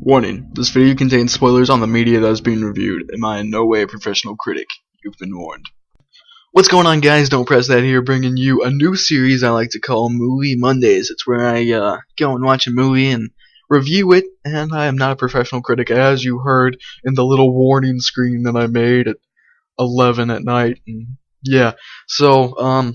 Warning, this video contains spoilers on the media that is being reviewed. Am I in no way a professional critic? You've been warned. What's going on, guys? Don't Press That here, bringing you a new series I like to call Movie Mondays. It's where I go and watch a movie and review it, and I am not a professional critic, as you heard in the little warning screen that I made at 11 at night. And yeah, so,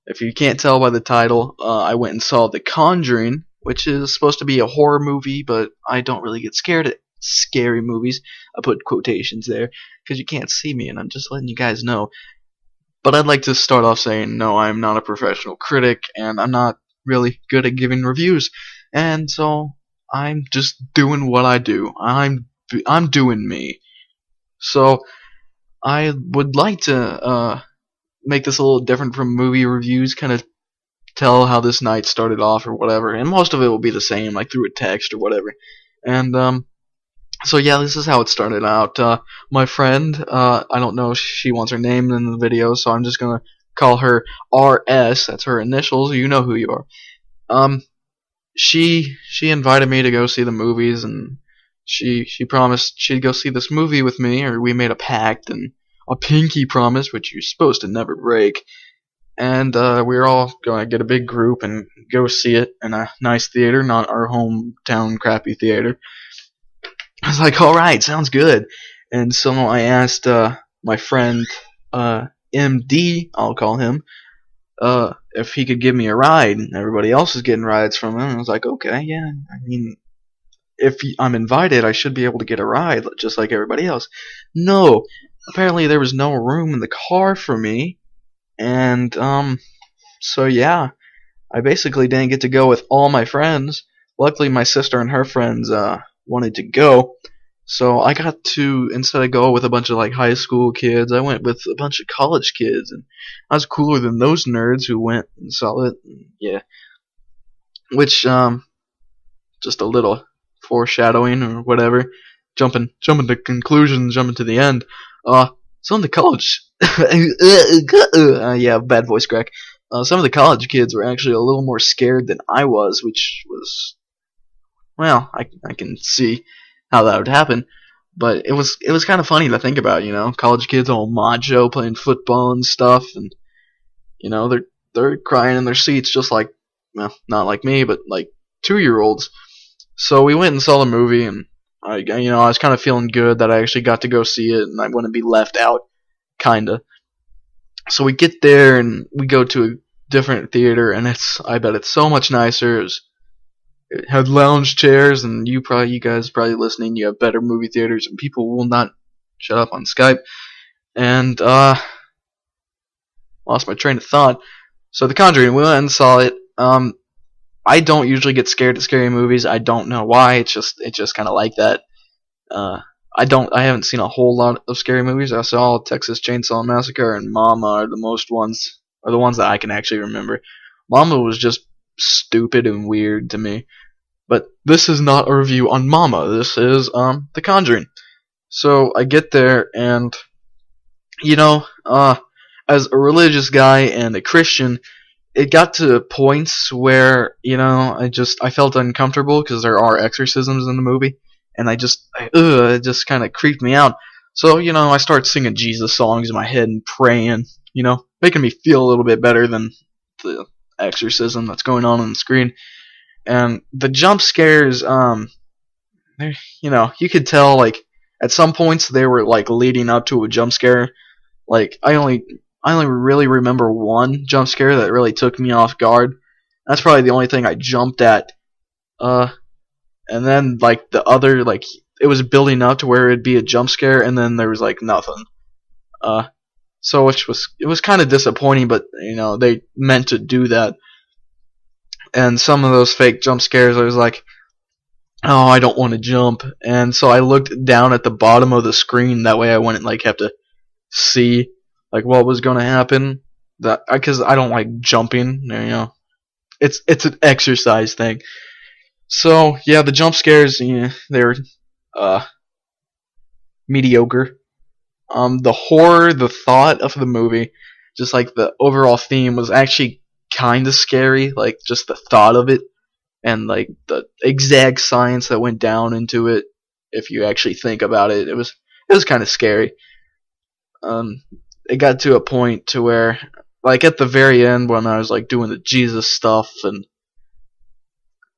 if you can't tell by the title, I went and saw The Conjuring, which is supposed to be a horror movie, but I don't really get scared at scary movies. I put quotations there, because you can't see me, and I'm just letting you guys know. But I'd like to start off saying, no, I'm not a professional critic, and I'm not really good at giving reviews, and so I'm just doing what I do. I'm doing me. So, I would like to, make this a little different from movie reviews, kind of tell how this night started off or whatever, and most of it will be the same, like through a text or whatever. And so yeah, this is how it started out. My friend, I don't know if she wants her name in the video, so I'm just gonna call her RS. That's her initials. You know who you are. She invited me to go see the movies, and she promised she'd go see this movie with me, or we made a pact and a pinky promise, which you're supposed to never break. And we were all going to get a big group and go see it in a nice theater, not our hometown crappy theater. I was like, alright, sounds good. And so I asked my friend MD, I'll call him, if he could give me a ride. Everybody else is getting rides from him. And I was like, okay, yeah, I mean, if I'm invited, I should be able to get a ride, just like everybody else. No, apparently there was no room in the car for me. And, so yeah, I basically didn't get to go with all my friends. Luckily, my sister and her friends, wanted to go. So I got to, instead of go with a bunch of, like, high school kids, I went with a bunch of college kids. And I was cooler than those nerds who went and saw it. Yeah. Which, just a little foreshadowing or whatever. Jumping to conclusions, jumping to the end. Some of the college, yeah, bad voice crack. Some of the college kids were actually a little more scared than I was, which was, well, I can see how that would happen, but it was kind of funny to think about, you know, college kids all macho playing football and stuff, and you know they're crying in their seats just like, well, not like me, but like 2-year-olds. So we went and saw the movie, and I was kind of feeling good that I actually got to go see it, and I wouldn't be left out, kinda. So we get there, and we go to a different theater, and I bet it's so much nicer. It had lounge chairs, and you guys probably listening, you have better movie theaters, and people will not shut up on Skype. And, lost my train of thought. So The Conjuring, we went and saw it. I don't usually get scared at scary movies. I don't know why. It's just kind of like that. I haven't seen a whole lot of scary movies. I saw Texas Chainsaw Massacre and Mama are the ones that I can actually remember. Mama was just stupid and weird to me. But this is not a review on Mama. This is The Conjuring. So I get there, and you know, as a religious guy and a Christian, it got to points where, you know, I felt uncomfortable because there are exorcisms in the movie, and it just kind of creeped me out. So, you know, I started singing Jesus songs in my head and praying, you know, making me feel a little bit better than the exorcism that's going on the screen. And the jump scares, you know, you could tell, like, at some points they were, like, leading up to a jump scare. Like, I only really remember one jump scare that really took me off guard. That's probably the only thing I jumped at. And then, like, the other, like, it was building up to where it'd be a jump scare, and then there was, like, nothing. So it was kind of disappointing, but, you know, they meant to do that. And some of those fake jump scares, I was like, oh, I don't want to jump. And so I looked down at the bottom of the screen, that way I wouldn't, like, have to see, like, what was going to happen, because I don't like jumping, you know, it's an exercise thing. So yeah, the jump scares, yeah, they're mediocre. The horror, the thought of the movie, just like the overall theme, was actually kind of scary, like just the thought of it. and like the exact science that went down into it. If you actually think about it, it was kind of scary. Um, it got to a point to where, like at the very end, when I was like doing the Jesus stuff, and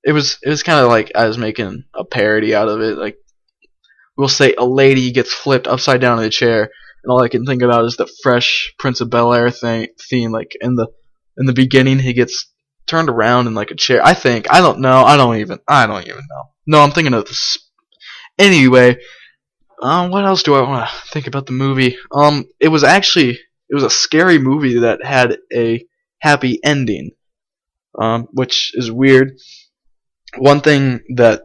it was kind of like I was making a parody out of it. Like, we'll say a lady gets flipped upside down in a chair, and all I can think about is the Fresh Prince of Bel-Air theme. Like in the beginning, he gets turned around in like a chair. I don't know. I don't even know. No, I'm thinking of this. Anyway, what else do I want to think about the movie? It was a scary movie that had a happy ending, which is weird. One thing that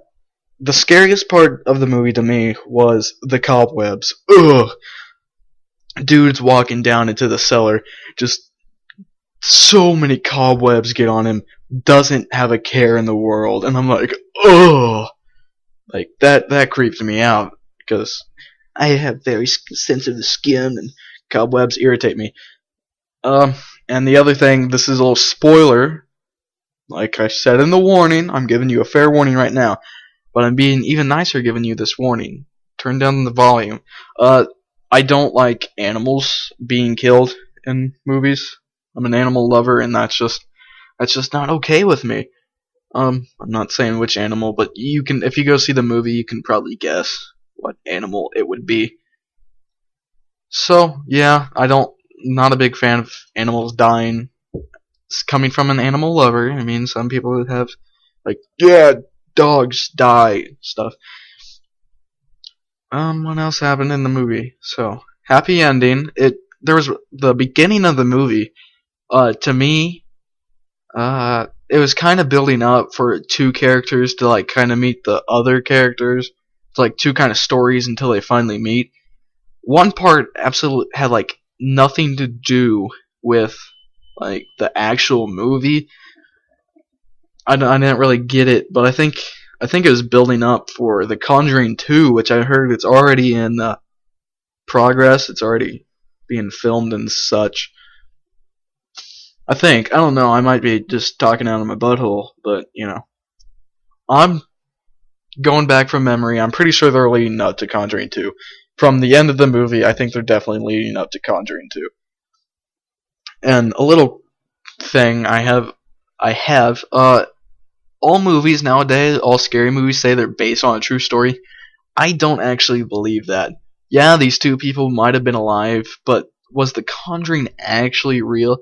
the scariest part of the movie to me was the cobwebs. Ugh. Dude's walking down into the cellar, just so many cobwebs get on him, doesn't have a care in the world, and I'm like, ugh. Like, that creeps me out, because I have very sensitive skin, and cobwebs irritate me. And the other thing, this is a little spoiler. Like I said in the warning, I'm giving you a fair warning right now, but I'm being even nicer giving you this warning. Turn down the volume. I don't like animals being killed in movies. I'm an animal lover, and that's just not okay with me. I'm not saying which animal, but you can, if you go see the movie, you can probably guess what animal it would be. So yeah, not a big fan of animals dying. It's coming from an animal lover. I mean, some people have like, yeah, dogs die stuff. What else happened in the movie? So, happy ending. There was the beginning of the movie. To me, it was kind of building up for two characters to like kind of meet the other characters. It's like two kind of stories until they finally meet. One part absolutely had like nothing to do with like the actual movie. I didn't really get it, but I think it was building up for The Conjuring 2, which I heard it's already in progress. It's already being filmed and such. I don't know, I might be just talking out of my butthole, but, you know. I'm going back from memory. I'm pretty sure they're leading up to Conjuring 2. From the end of the movie, I think they're definitely leading up to Conjuring 2. And a little thing I have, all movies nowadays, all scary movies say they're based on a true story. I don't actually believe that. Yeah, these two people might have been alive, but was The Conjuring actually real?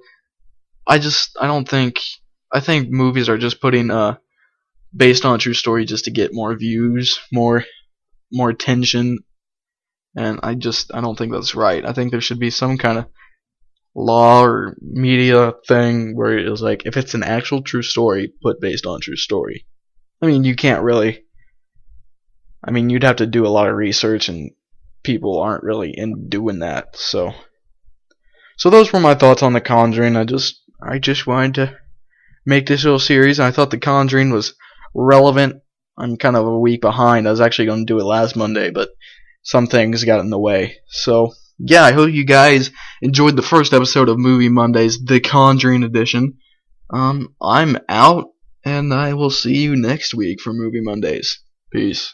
I think movies are just putting based on a true story just to get more views, more attention, and I don't think that's right. I think there should be some kind of law or media thing where it was like, if it's an actual true story, put based on a true story. I mean, you can't really. I mean, you'd have to do a lot of research, and people aren't really in doing that. So those were my thoughts on The Conjuring. I just wanted to make this little series. I thought The Conjuring was relevant. I'm kind of a week behind. I was actually going to do it last Monday, but some things got in the way. So yeah, I hope you guys enjoyed the first episode of Movie Mondays, The Conjuring edition. I'm out, and I will see you next week for Movie Mondays. Peace.